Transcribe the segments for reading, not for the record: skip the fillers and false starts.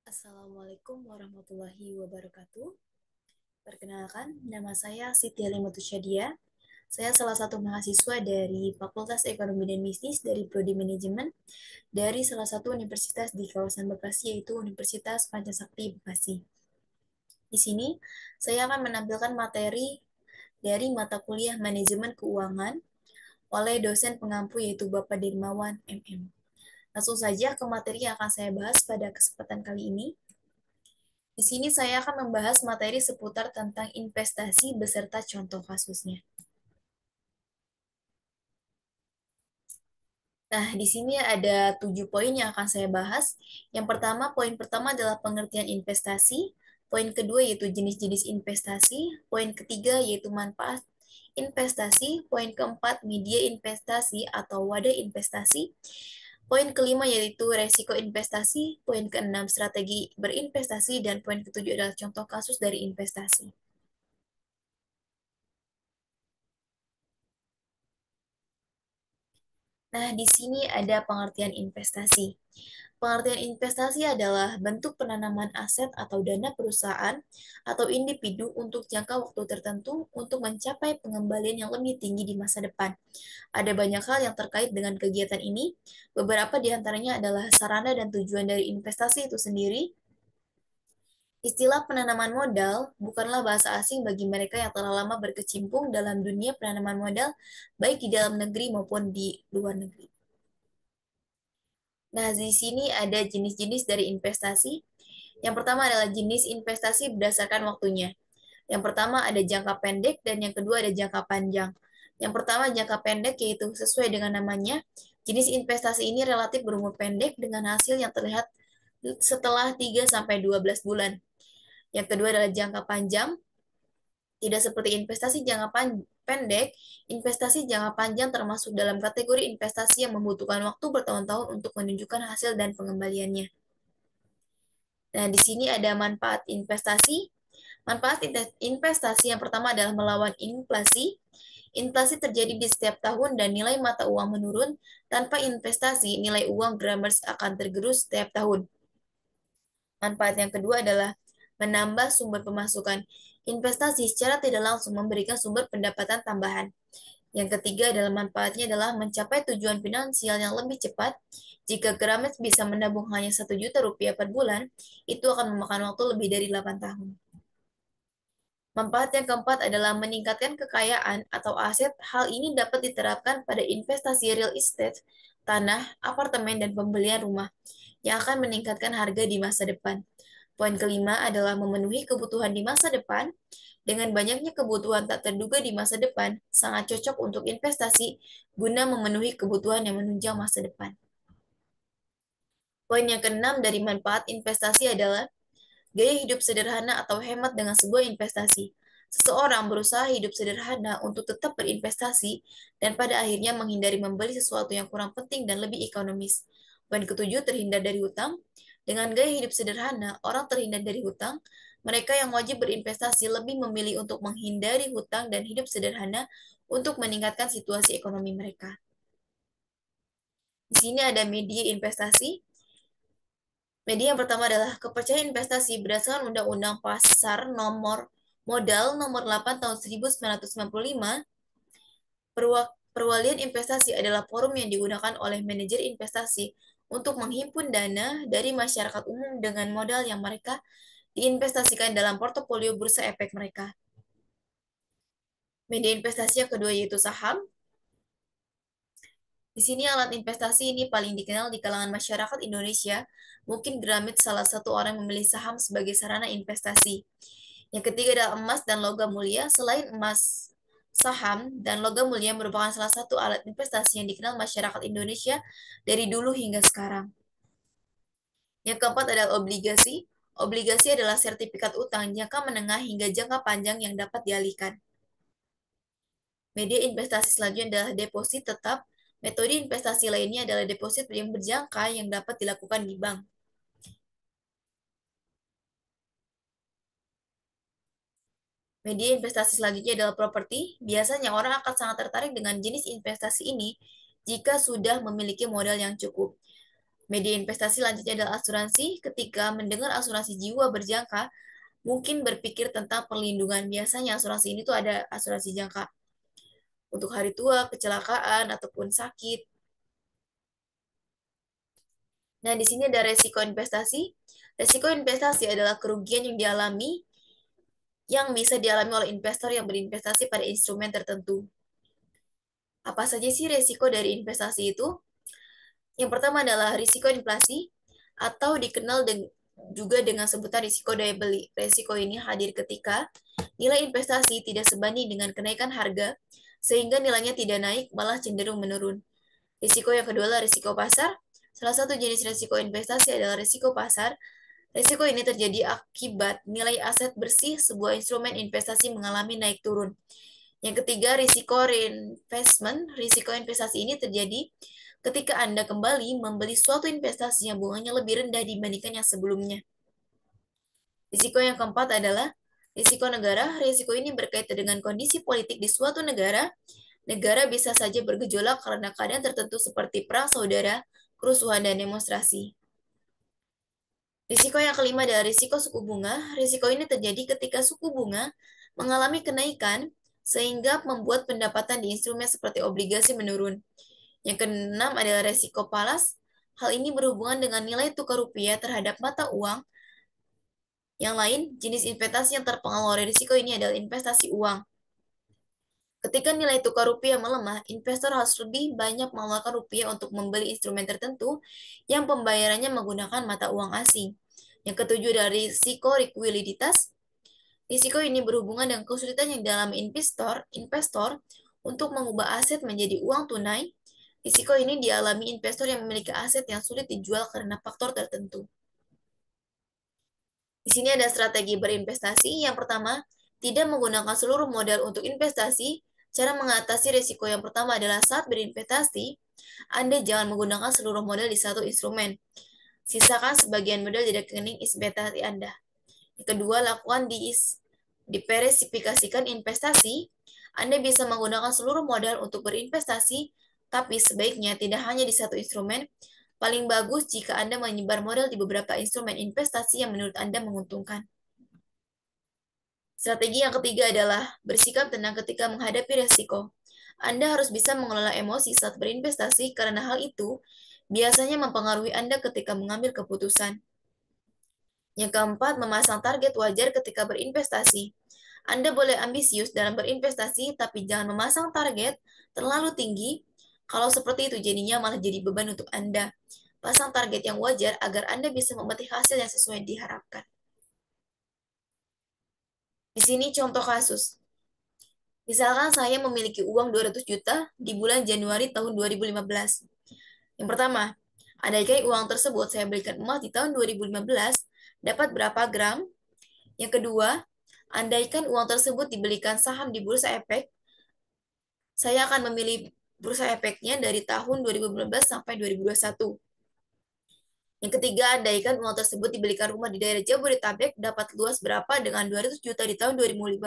Assalamualaikum warahmatullahi wabarakatuh. Perkenalkan, nama saya Siti Alimatus Syadia. Saya salah satu mahasiswa dari Fakultas Ekonomi dan Bisnis dari Prodi Manajemen dari salah satu universitas di kawasan Bekasi, yaitu Universitas Pancasakti Bekasi. Di sini, saya akan menampilkan materi dari mata kuliah Manajemen Keuangan oleh dosen pengampu yaitu Bapak Dirmawan MM. Langsung saja ke materi yang akan saya bahas pada kesempatan kali ini. Di sini saya akan membahas materi seputar tentang investasi beserta contoh kasusnya. Nah, di sini ada 7 poin yang akan saya bahas. Yang pertama, poin pertama adalah pengertian investasi. Poin kedua yaitu jenis-jenis investasi. Poin ketiga yaitu manfaat investasi. Poin keempat, media investasi atau wadah investasi. Poin kelima yaitu resiko investasi. Poin keenam, strategi berinvestasi. Dan poin ketujuh adalah contoh kasus dari investasi. Nah, di sini ada pengertian investasi. Pengertian investasi adalah bentuk penanaman aset atau dana perusahaan atau individu untuk jangka waktu tertentu untuk mencapai pengembalian yang lebih tinggi di masa depan. Ada banyak hal yang terkait dengan kegiatan ini. Beberapa di antaranya adalah sarana dan tujuan dari investasi itu sendiri. Istilah penanaman modal bukanlah bahasa asing bagi mereka yang telah lama berkecimpung dalam dunia penanaman modal, baik di dalam negeri maupun di luar negeri. Nah, di sini ada jenis-jenis dari investasi. Yang pertama adalah jenis investasi berdasarkan waktunya. Yang pertama ada jangka pendek dan yang kedua ada jangka panjang. Yang pertama jangka pendek yaitu sesuai dengan namanya, jenis investasi ini relatif berumur pendek dengan hasil yang terlihat setelah 3 sampai 12 bulan. Yang kedua adalah jangka panjang, tidak seperti investasi jangka pendek, investasi jangka panjang termasuk dalam kategori investasi yang membutuhkan waktu bertahun-tahun untuk menunjukkan hasil dan pengembaliannya. Nah, di sini ada manfaat investasi. Manfaat investasi yang pertama adalah melawan inflasi. Inflasi terjadi di setiap tahun dan nilai mata uang menurun. Tanpa investasi, nilai uang grammars akan tergerus setiap tahun. Manfaat yang kedua adalah menambah sumber pemasukan. Investasi secara tidak langsung memberikan sumber pendapatan tambahan. Yang ketiga adalah manfaatnya adalah mencapai tujuan finansial yang lebih cepat. Jika Gramet bisa menabung hanya 1 juta rupiah per bulan, itu akan memakan waktu lebih dari 8 tahun. Manfaat yang keempat adalah meningkatkan kekayaan atau aset. Hal ini dapat diterapkan pada investasi real estate, tanah, apartemen, dan pembelian rumah yang akan meningkatkan harga di masa depan. Poin kelima adalah memenuhi kebutuhan di masa depan. Dengan banyaknya kebutuhan tak terduga di masa depan, sangat cocok untuk investasi guna memenuhi kebutuhan yang menunjang masa depan. Poin yang keenam dari manfaat investasi adalah gaya hidup sederhana atau hemat dengan sebuah investasi. Seseorang berusaha hidup sederhana untuk tetap berinvestasi dan pada akhirnya menghindari membeli sesuatu yang kurang penting dan lebih ekonomis. Poin ketujuh, terhindar dari hutang. Dengan gaya hidup sederhana, orang terhindar dari hutang. Mereka yang wajib berinvestasi lebih memilih untuk menghindari hutang dan hidup sederhana untuk meningkatkan situasi ekonomi mereka. Di sini ada media investasi. Media yang pertama adalah kepercayaan investasi berdasarkan Undang-Undang Pasar Nomor Modal Nomor 8 Tahun 1995. Perwalian investasi adalah forum yang digunakan oleh manajer investasi untuk menghimpun dana dari masyarakat umum dengan modal yang mereka diinvestasikan dalam portofolio bursa efek mereka. Media investasi yang kedua yaitu saham. Di sini alat investasi ini paling dikenal di kalangan masyarakat Indonesia. Mungkin Gramit salah satu orang yang memilih saham sebagai sarana investasi. Yang ketiga adalah emas dan logam mulia. Selain emas, saham dan logam mulia merupakan salah satu alat investasi yang dikenal masyarakat Indonesia dari dulu hingga sekarang. Yang keempat adalah obligasi. Obligasi adalah sertifikat utang jangka menengah hingga jangka panjang yang dapat dialihkan. Media investasi selanjutnya adalah deposit tetap. Metode investasi lainnya adalah deposit yang berjangka yang dapat dilakukan di bank. Media investasi selanjutnya adalah properti. Biasanya orang akan sangat tertarik dengan jenis investasi ini jika sudah memiliki modal yang cukup. Media investasi selanjutnya adalah asuransi. Ketika mendengar asuransi jiwa berjangka, mungkin berpikir tentang perlindungan. Biasanya asuransi ini tuh ada asuransi jangka untuk hari tua, kecelakaan, ataupun sakit. Nah, di sini ada resiko investasi. Resiko investasi adalah kerugian yang bisa dialami oleh investor yang berinvestasi pada instrumen tertentu. Apa saja sih resiko dari investasi itu? Yang pertama adalah risiko inflasi atau dikenal juga dengan sebutan risiko daya beli. Risiko ini hadir ketika nilai investasi tidak sebanding dengan kenaikan harga, sehingga nilainya tidak naik, malah cenderung menurun. Risiko yang kedua adalah risiko pasar. Salah satu jenis risiko investasi adalah risiko pasar. Risiko ini terjadi akibat nilai aset bersih sebuah instrumen investasi mengalami naik turun. Yang ketiga, risiko reinvestment. Risiko investasi ini terjadi ketika Anda kembali membeli suatu investasi yang bunganya lebih rendah dibandingkan yang sebelumnya. Risiko yang keempat adalah risiko negara. Risiko ini berkaitan dengan kondisi politik di suatu negara. Negara bisa saja bergejolak karena keadaan tertentu seperti perang saudara, kerusuhan, dan demonstrasi. Risiko yang kelima adalah risiko suku bunga. Risiko ini terjadi ketika suku bunga mengalami kenaikan sehingga membuat pendapatan di instrumen seperti obligasi menurun. Yang keenam adalah risiko falas. Hal ini berhubungan dengan nilai tukar rupiah terhadap mata uang. Yang lain, jenis investasi yang terpengaruh oleh risiko ini adalah investasi uang. Ketika nilai tukar rupiah melemah, investor harus lebih banyak mengeluarkan rupiah untuk membeli instrumen tertentu yang pembayarannya menggunakan mata uang asing. Yang ketujuh dari risiko likuiditas. Risiko ini berhubungan dengan kesulitan yang dalam investor untuk mengubah aset menjadi uang tunai. Risiko ini dialami investor yang memiliki aset yang sulit dijual karena faktor tertentu. Di sini ada strategi berinvestasi. Yang pertama, tidak menggunakan seluruh modal untuk investasi. Cara mengatasi risiko yang pertama adalah saat berinvestasi, Anda jangan menggunakan seluruh modal di satu instrumen. Sisakan sebagian modal di rekening investasi Anda. Yang kedua, lakukan diversifikasikan investasi. Anda bisa menggunakan seluruh modal untuk berinvestasi, tapi sebaiknya tidak hanya di satu instrumen. Paling bagus jika Anda menyebar modal di beberapa instrumen investasi yang menurut Anda menguntungkan. Strategi yang ketiga adalah bersikap tenang ketika menghadapi resiko. Anda harus bisa mengelola emosi saat berinvestasi karena hal itu biasanya mempengaruhi Anda ketika mengambil keputusan. Yang keempat, memasang target wajar ketika berinvestasi. Anda boleh ambisius dalam berinvestasi, tapi jangan memasang target terlalu tinggi. Kalau seperti itu jadinya malah jadi beban untuk Anda. Pasang target yang wajar agar Anda bisa memetik hasil yang sesuai diharapkan. Di sini contoh kasus. Misalkan saya memiliki uang 200 juta di bulan Januari tahun 2015. Yang pertama, andaikan uang tersebut saya belikan emas di tahun 2015, dapat berapa gram? Yang kedua, andaikan uang tersebut dibelikan saham di bursa efek, saya akan memilih bursa efeknya dari tahun 2015 sampai 2021. Yang ketiga, andaikan uang tersebut dibelikan rumah di daerah Jabodetabek, dapat luas berapa dengan 200 juta di tahun 2015,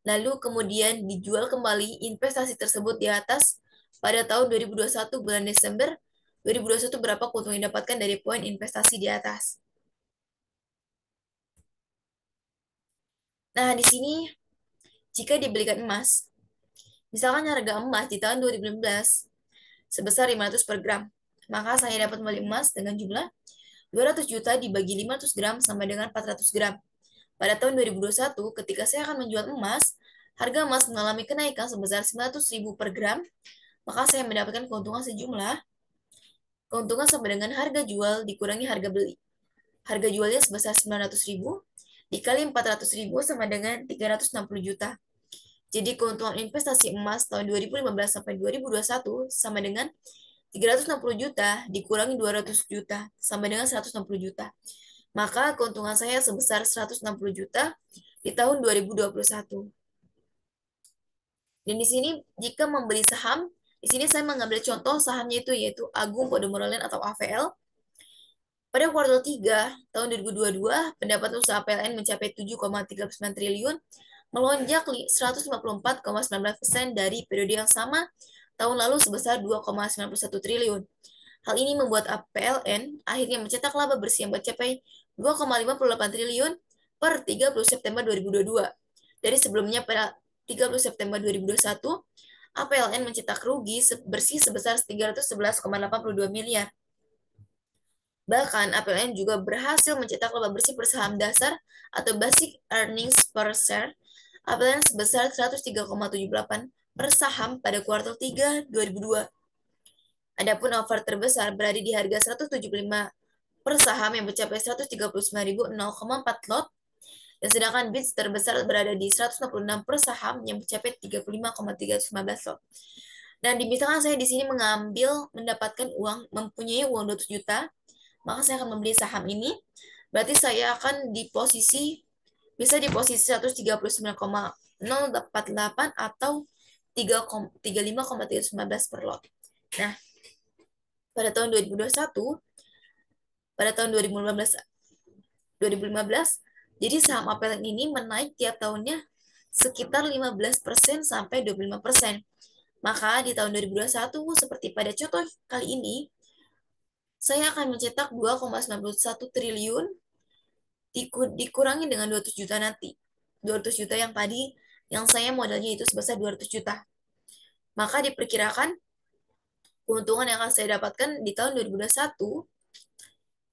lalu kemudian dijual kembali investasi tersebut di atas pada tahun 2021 bulan Desember 2021 berapa keuntungan yang didapatkan dari poin investasi di atas. Nah, di sini jika dibelikan emas, misalkan harga emas di tahun 2015 sebesar 500 per gram, maka saya dapat membeli emas dengan jumlah 200 juta dibagi 500 gram sama dengan 400 gram. Pada tahun 2021, ketika saya akan menjual emas, harga emas mengalami kenaikan sebesar 900.000 per gram, maka saya mendapatkan keuntungan sama dengan harga jual dikurangi harga beli. Harga jualnya sebesar 900.000 dikali 400.000 sama dengan 360 juta. Jadi keuntungan investasi emas tahun 2015 sampai 2021 sama dengan 360 juta dikurangi 200 juta sama dengan 160 juta. Maka keuntungan saya sebesar 160 juta di tahun 2021. Dan di sini jika membeli saham, di sini saya mengambil contoh sahamnya itu yaitu Agung Podomoro Land atau AVL. Pada kuartal 3 tahun 2022, pendapatan usaha PLN mencapai 7,39 triliun, melonjak 154,19% dari periode yang sama tahun lalu sebesar 2,91 triliun. Hal ini membuat PLN akhirnya mencetak laba bersih yang mencapai 2,58 triliun per 30 September 2022. Dari sebelumnya pada 30 September 2021, APLN mencetak rugi bersih sebesar 311,82 miliar. Bahkan APLN juga berhasil mencetak laba bersih per saham dasar atau basic earnings per share APLN sebesar 103,78 per saham pada kuartal 3 2002. Adapun offer terbesar berada di harga 175 per saham yang mencapai 139.004 lot, dan sedangkan bids terbesar berada di 166 per saham yang mencapai 35,315 lot. Dan misalkan saya di sini mendapatkan uang, mempunyai uang 200 juta, maka saya akan membeli saham ini. Berarti saya akan bisa di posisi 139,088 atau 35,319 per lot. Nah, pada tahun 2021, pada tahun 2015, jadi saham APLN ini menaik tiap tahunnya sekitar 15% sampai 25%. Maka di tahun 2021, seperti pada contoh kali ini, saya akan mencetak 2,91 triliun dikurangi dengan 200 juta nanti. 200 juta yang tadi, yang saya modalnya itu sebesar 200 juta. Maka diperkirakan keuntungan yang akan saya dapatkan di tahun 2021,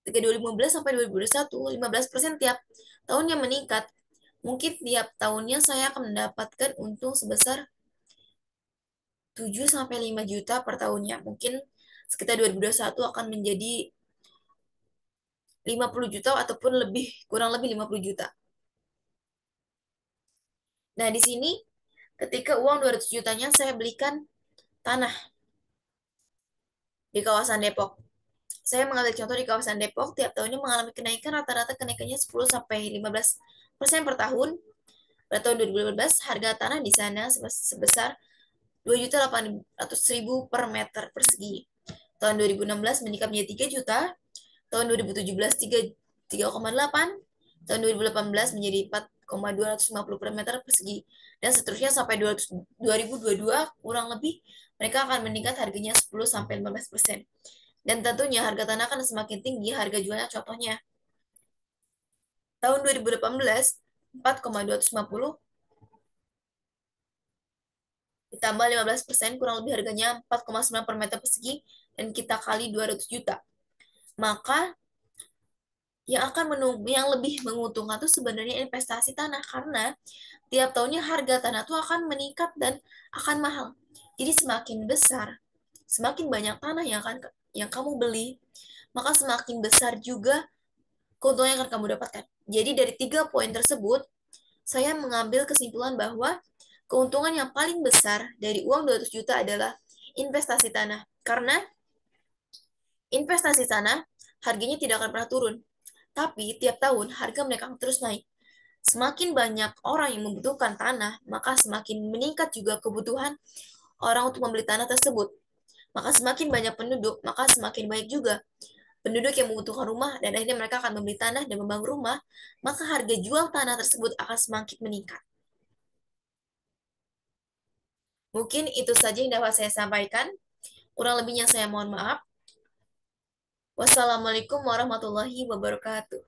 ketika 2015 sampai 2021, 15% tiap tahunnya meningkat. Mungkin tiap tahunnya saya akan mendapatkan untung sebesar 7 sampai 5 juta per tahunnya. Mungkin sekitar 2021 akan menjadi 50 juta ataupun kurang lebih 50 juta. Nah, di sini ketika uang 200 jutanya saya belikan tanah di kawasan Depok. Saya mengambil contoh di kawasan Depok, tiap tahunnya mengalami kenaikan rata-rata kenaikannya 10 sampai 15% per tahun. Pada tahun 2015, harga tanah di sana sebesar 2.800.000 per meter persegi. Tahun 2016 meningkat menjadi 3 juta, tahun 2017 3,8, tahun 2018 menjadi 4,250 per meter persegi, dan seterusnya sampai 2022 kurang lebih mereka akan meningkat harganya 10 sampai 15%. Dan tentunya harga tanah akan semakin tinggi harga jualnya. Contohnya tahun 2018 4,250 ditambah 15%, kurang lebih harganya 4,9 per meter persegi, dan kita kali 200 juta. Maka yang lebih menguntungkan itu sebenarnya investasi tanah, karena tiap tahunnya harga tanah itu akan meningkat dan akan mahal. Jadi semakin besar, semakin banyak tanah yang kamu beli, maka semakin besar juga keuntungan yang akan kamu dapatkan. Jadi dari 3 poin tersebut, saya mengambil kesimpulan bahwa keuntungan yang paling besar dari uang 200 juta adalah investasi tanah. Karena investasi tanah harganya tidak akan pernah turun. Tapi tiap tahun harga mereka akan terus naik. Semakin banyak orang yang membutuhkan tanah, maka semakin meningkat juga kebutuhan orang untuk membeli tanah tersebut. Maka semakin banyak penduduk, maka semakin baik juga penduduk yang membutuhkan rumah, dan akhirnya mereka akan membeli tanah dan membangun rumah, maka harga jual tanah tersebut akan semakin meningkat. Mungkin itu saja yang dapat saya sampaikan. Kurang lebihnya saya mohon maaf. Wassalamualaikum warahmatullahi wabarakatuh.